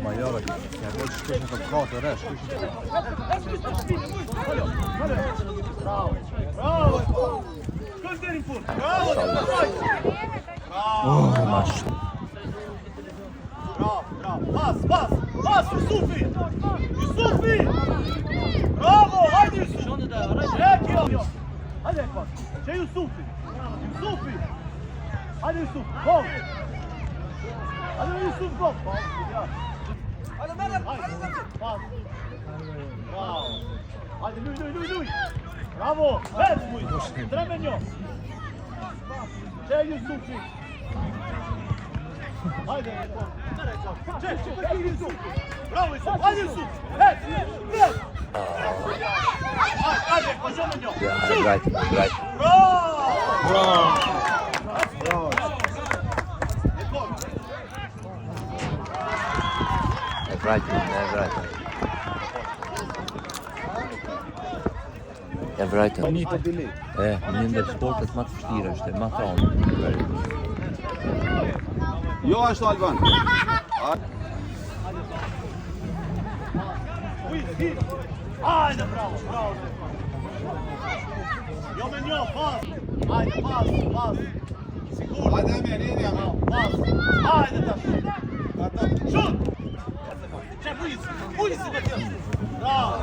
Majora, ja voli shkesh në të katë, resh. Bravo! Shkoj deri në fund. Bravo! Mash. Bravo! Pas! Yusufi! Bravo! Hajde Yusufi! Rekio! Hajde pas! Çe Yusufi! Hajde Yusuf! Gol! Hajde Yusuf gol! Hajde Meryem! Pas! Bravo! Hajde Luj! Bravo! Bez Luj! Tremenjo! Çe Yusufi! Hajde! Çe Yusuf! Bravo Yusuf! Hajde Yusuf! Bez! Hajde! Koşamanyo! Right. Bravo! Right. Ja Brighton. Një ndër sportet më të vështira është, më thonë. Jo ashtu Alban. Hajde, bravo! Jo me njo, pas! Hajde, pas! Sigur! Hajde Amir, jeni Amir. Pas! Hajde tash! Shut! Çe bujisi me tjerë! Bravo!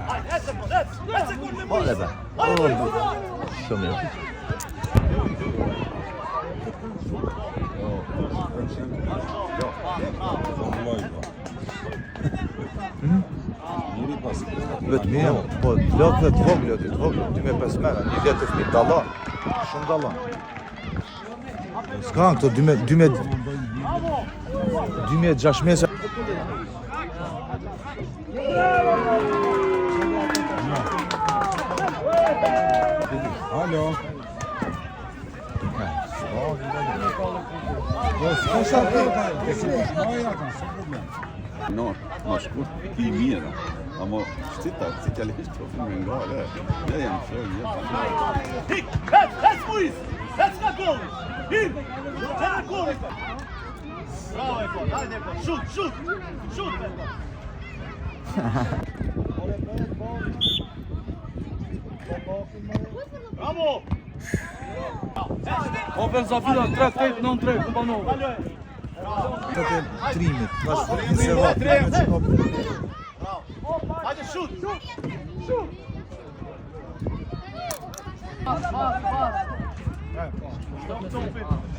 Hajde, ecë kur me Hajde be. Shumë mirë. Vetë mirë, po lopë të vogël, 2.5 mera, një vjetë të fëmijë dallon, shumë dallon. S'ka këto 2.6 mesa. Alo. No, shkurt i mirë. Amo shtyta, cikalisht po filmin nga, ja jam shoj, Hik! Hec Muis! Hec nga goli! Hik! Që nga goli! Bravo Ekon, hajde Ekon! Shut! Ekon! Bravo! Ofensa final 3-8-9-3, Kubanova. Të trimit, në se vatë. Hajde shut!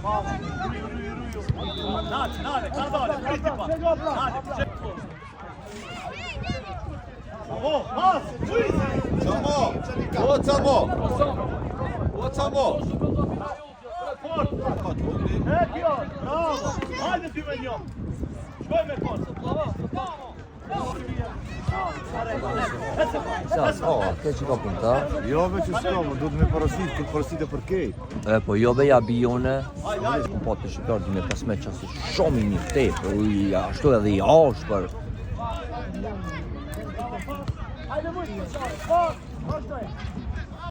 Pas! Nale, priti pas! Bravo, pas! Camo! Rekio, bravo! Hajde ty me njo! Shkoj me kon! Ke që ka punta? Jo me që s'ka, më duhet me parasit e për kej. Po jo be ja bijone. Po të shikar 2015 që asë shumë i një tepër. Ashtu edhe i ashpër. Hajde mujtë!